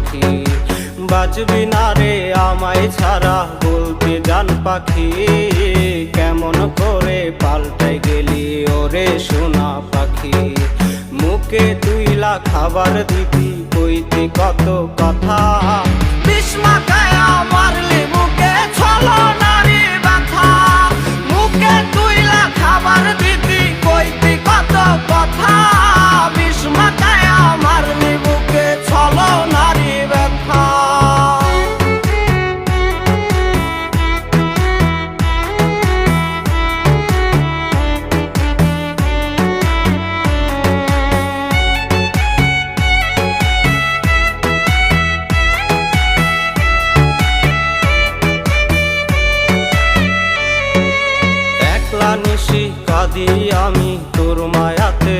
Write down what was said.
পাখি। বাঁচবি না রে আমায় ছাড়া বলতে জান পাখি, কেমন করে পাল্টে গেলি ওরে সোনা পাখি। মুখে তুইলা খাবার দিবি কইতি কত কথা, বিষ মাখায়া মারলি মুখে ছলনারি ব্যথা। মুখে তুইলা খাবার দিবি কইতি কত কথা, বিষ মাখায়া মারলি মুখে ছলনারি ব্যথা। নিশি কাঁদি আমি তোর মায়াতে